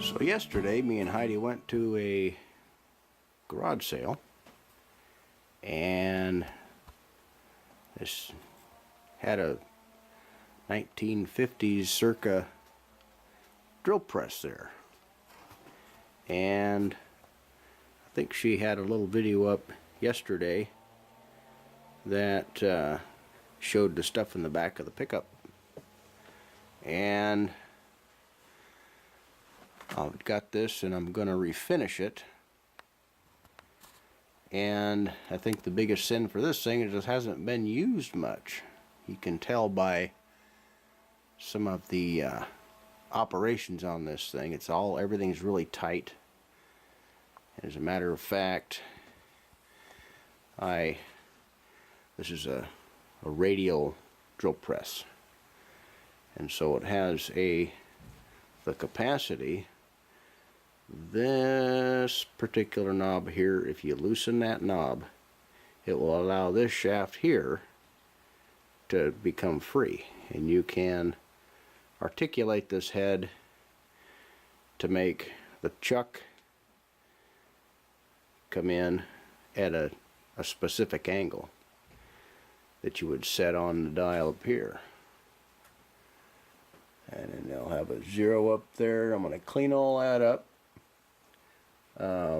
So yesterday, me and Heidi went to a garage sale, and this had a 1950s circa drill press there, and I think she had a little video up yesterday that showed the stuff in the back of the pickup, and I've got this and I'm gonna refinish it. And I think the biggest sin for this thing is it hasn't been used much. You can tell by some of the operations on this thing. Everything's really tight. As a matter of fact, this is a radial drill press, and so it has the capacity. This particular knob here, if you loosen that knob, it will allow this shaft here to become free, and you can articulate this head to make the chuck come in at a specific angle that you would set on the dial up here. And then they'll have a 0 up there. I'm going to clean all that up.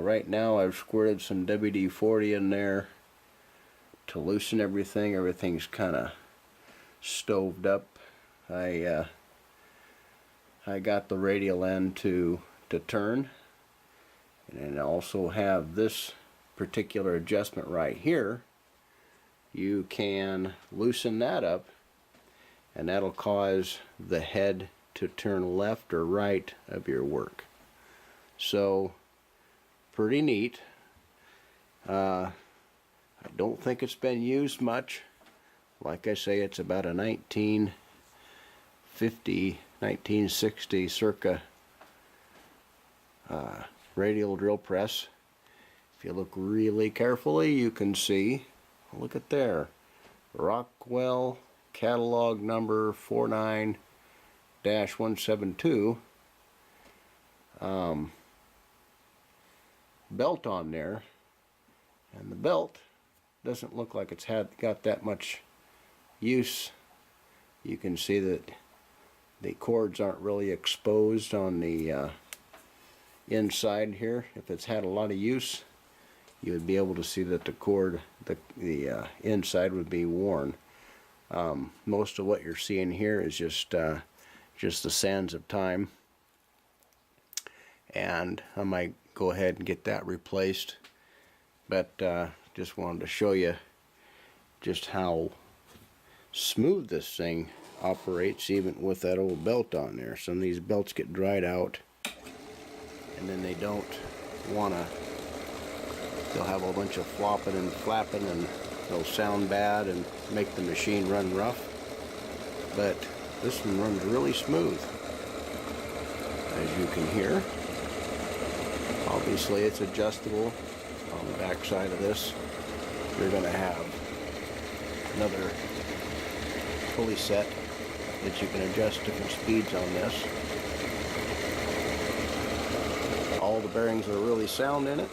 Right now I've squirted some WD-40 in there to loosen everything. Everything's kind of stoved up. I got the radial end to turn, and then I also have this particular adjustment right here. You can loosen that up, and that'll cause the head to turn left or right of your work. So pretty neat. I don't think it's been used much. Like I say, it's about a 1950, 1960 circa radial drill press. If you look really carefully, you can see, look at there, Rockwell catalog number 49-172, belt on there, and the belt doesn't look like it's got that much use. You can see that the cords aren't really exposed on the inside here. If it's had a lot of use, you would be able to see that the cord, the inside would be worn. Most of what you're seeing here is just the sands of time, and I might go ahead and get that replaced, but just wanted to show you just how smooth this thing operates even with that old belt on there. Some of these belts get dried out, and then they don't want to, they'll have a bunch of flopping and flapping, and they'll sound bad and make the machine run rough. But this one runs really smooth, as you can hear. Obviously it's adjustable. On the back side of this, you're going to have another pulley set that you can adjust different speeds on this. All the bearings are really sound in it,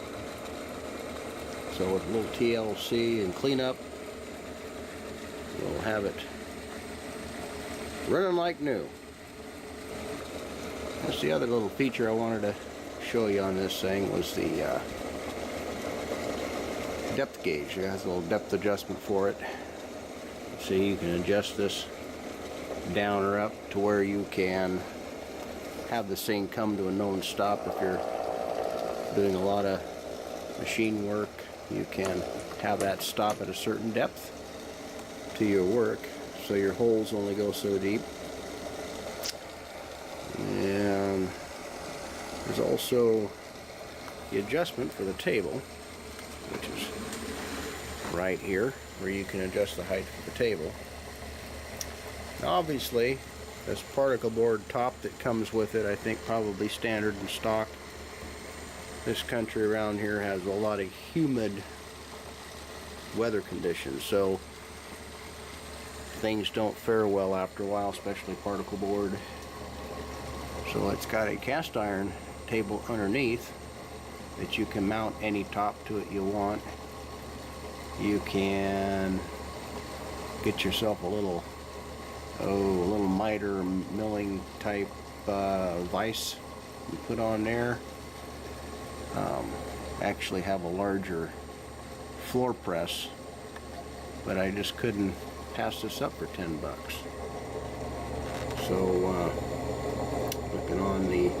so with a little TLC and cleanup, we'll have it running like new. That's the other little feature I wanted to show you on this thing, was the depth gauge. It has a little depth adjustment for it. See, you can adjust this down or up to where you can have this thing come to a known stop. If you're doing a lot of machine work, you can have that stop at a certain depth to your work, so your holes only go so deep. And there's also the adjustment for the table, which is right here, where you can adjust the height of the table. Now obviously, this particle board top that comes with it, I think probably standard and stock. This country around here has a lot of humid weather conditions, so things don't fare well after a while, especially particle board. So it's got a cast iron table underneath that you can mount any top to it you want. You can get yourself a little miter milling type vise you put on there. Actually have a larger floor press, but I just couldn't pass this up for 10 bucks. So looking on the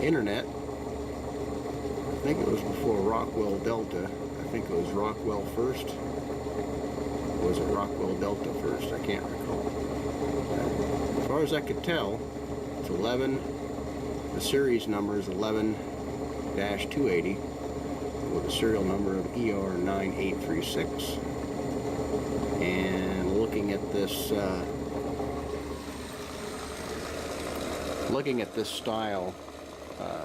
internet, I think it was before Rockwell Delta. I think it was Rockwell first. Or was it Rockwell Delta first? I can't recall. As far as I could tell, it's 11. The series number is 11-280 with a serial number of ER9836. And looking at this style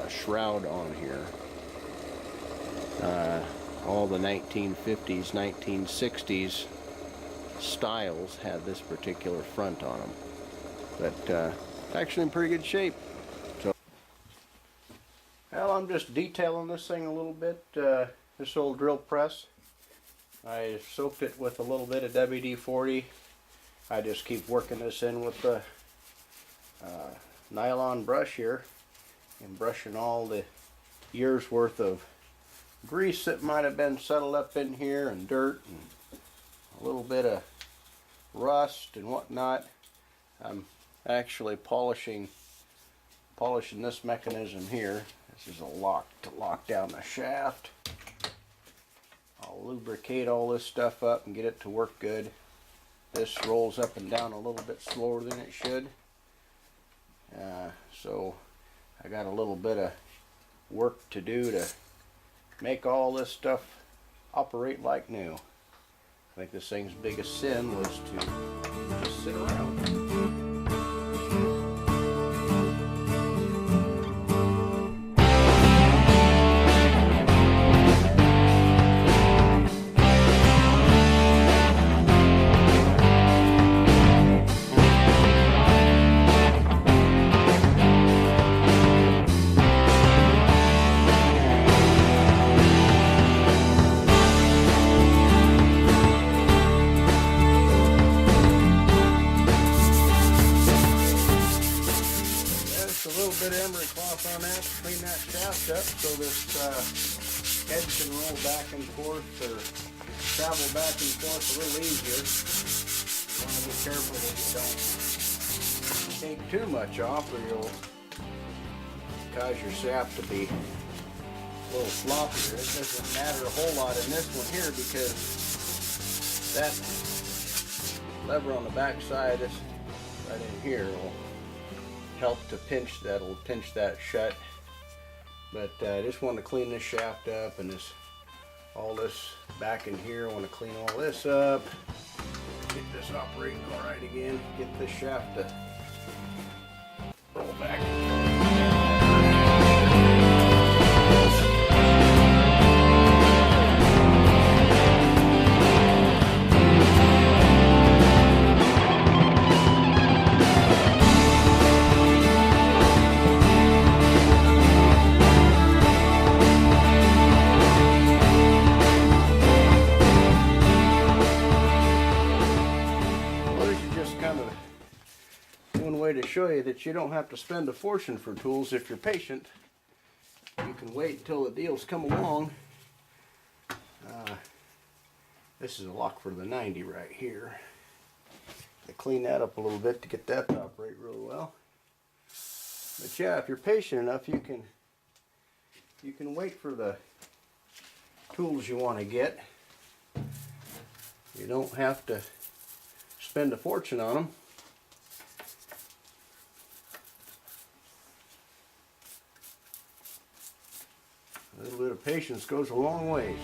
shroud on here, all the 1950s, 1960s styles had this particular front on them, but actually in pretty good shape. So, well, I'm just detailing this thing a little bit. This old drill press, I soaked it with a little bit of WD-40. I just keep working this in with the nylon brush here and brushing all the years worth of grease that might have been settled up in here, and dirt and a little bit of rust and whatnot. I'm actually polishing this mechanism here. This is a lock to lock down the shaft. I'll lubricate all this stuff up and get it to work good. This rolls up and down a little bit slower than it should. So I got a little bit of work to do to make all this stuff operate like new. I think this thing's biggest sin was to just sit around. On that to clean that shaft up so this head can roll back and forth or travel back and forth a little easier. You want to be careful that you don't take too much off, or you'll cause your shaft to be a little floppier. It doesn't matter a whole lot in this one here because that lever on the back side is right in here. Will help to pinch that shut. But I just want to clean this shaft up, and all this back in here. I want to clean all this up, get this operating all right again, get this shaft to roll back. To show you that you don't have to spend a fortune for tools if you're patient. You can wait until the deals come along. This is a lock for the 90 right here. I clean that up a little bit to get that to operate really well. But yeah, if you're patient enough, you can wait for the tools you want to get. You don't have to spend a fortune on them. A little bit of patience goes a long ways.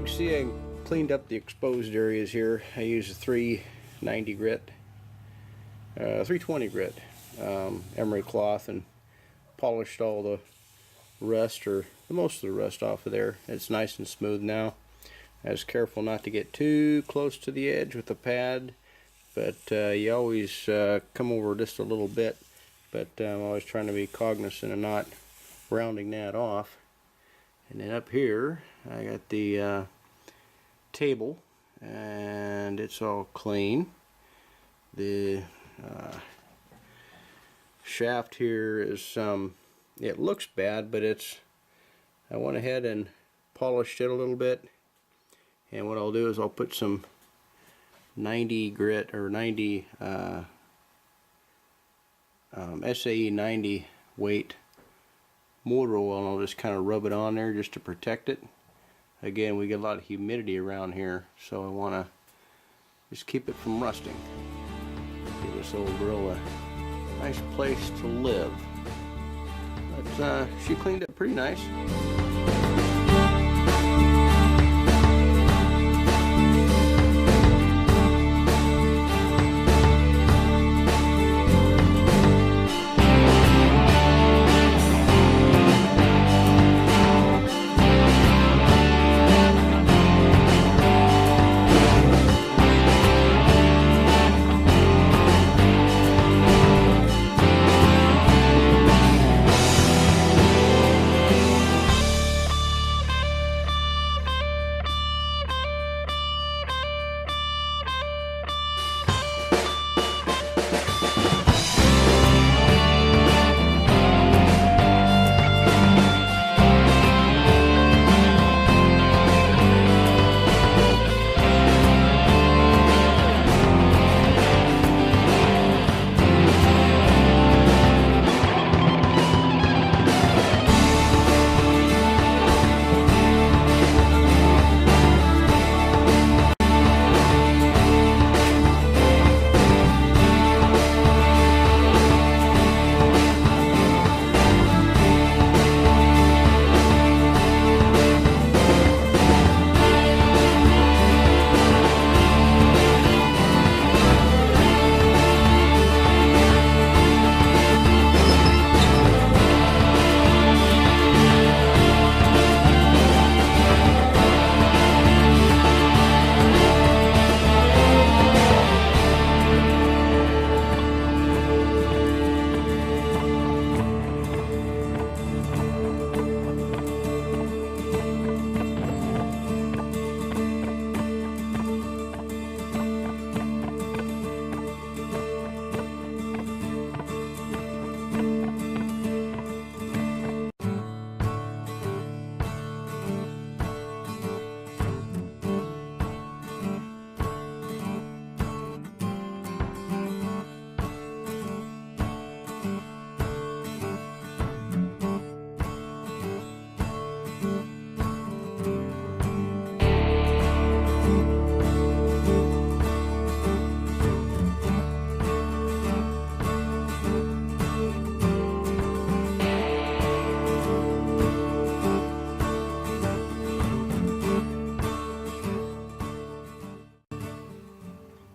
can see, I cleaned up the exposed areas here. I used a 390 grit, 320 grit emery cloth and polished all the rust, or most of the rust, off of there. It's nice and smooth now. I was careful not to get too close to the edge with the pad, but you always come over just a little bit, but I'm always trying to be cognizant of not rounding that off. And then up here I got the table, and it's all clean. The shaft here is it looks bad, but I went ahead and polished it a little bit, and what I'll do is I'll put some 90 grit or 90 SAE 90 weight motor oil, and I'll just kind of rub it on there just to protect it. Again, we get a lot of humidity around here, so I want to just keep it from rusting. Give this old grill a nice place to live. But she cleaned it pretty nice.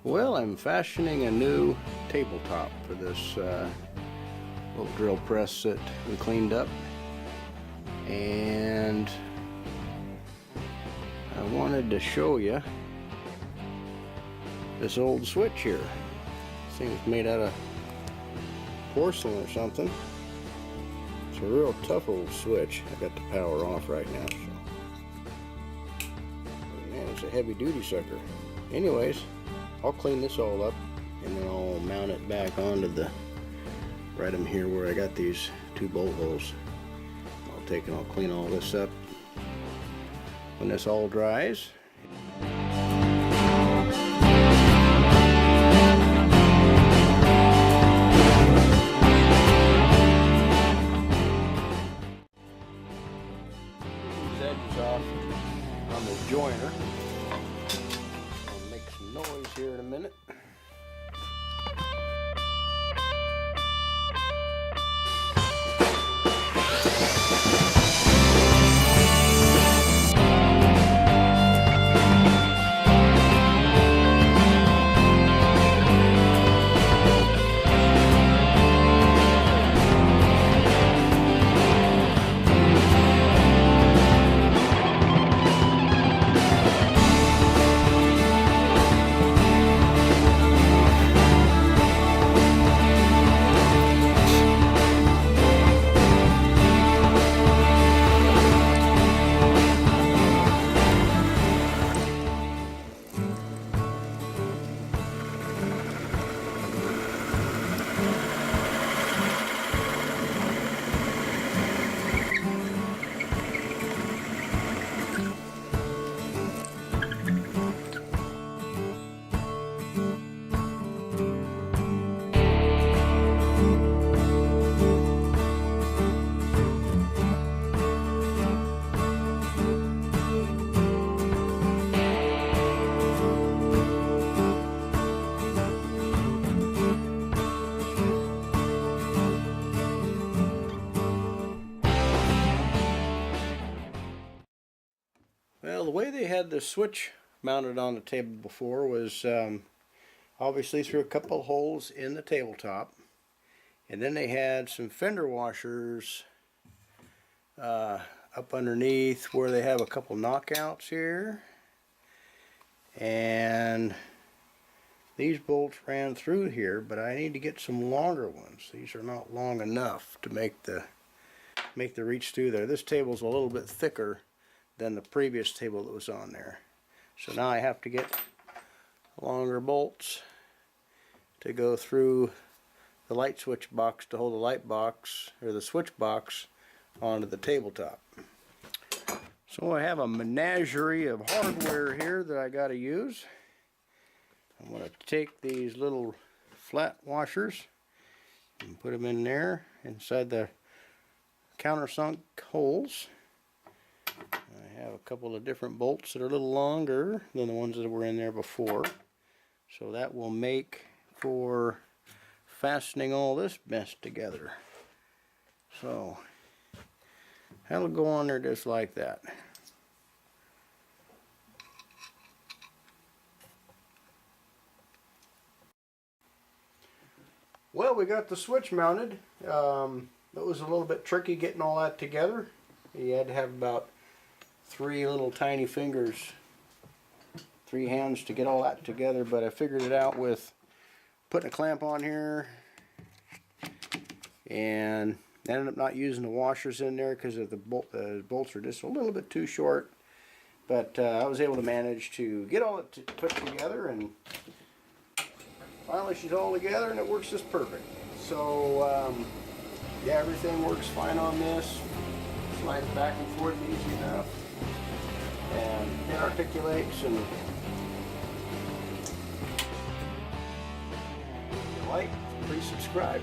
Well, I'm fashioning a new tabletop for this little drill press that we cleaned up, and I wanted to show you this old switch here. This thing's made out of porcelain or something. It's a real tough old switch. I got the power off right now, so. Man, it's a heavy duty sucker. Anyways, I'll clean this all up, and then I'll mount it back onto the right in here where I got these two bolt holes. I'll take and I'll clean all this up when this all dries. These edges off on the joiner. I'll make some noise here in a minute. way they had the switch mounted on the table before was obviously through a couple of holes in the tabletop, and then they had some fender washers up underneath where they have a couple knockouts here, and these bolts ran through here, but I need to get some longer ones. These are not long enough to make the reach through there. This table's a little bit thicker than the previous table that was on there. So now I have to get longer bolts to go through the light switch box to hold the light box, or the switch box, onto the tabletop. So I have a menagerie of hardware here that I got to use. I'm going to take these little flat washers and put them in there inside the countersunk holes. I have a couple of different bolts that are a little longer than the ones that were in there before, so that will make for fastening all this mess together. So that'll go on there just like that. Well, we got the switch mounted. It was a little bit tricky getting all that together. You had to have about 3 little tiny fingers, 3 hands to get all that together, but I figured it out with putting a clamp on here, and ended up not using the washers in there because the bolts are just a little bit too short, but I was able to manage to get all it put together, and finally she's all together and it works just perfect. So yeah, everything works fine on this. Slides back and forth easy enough, and it articulates. And if you like, please subscribe.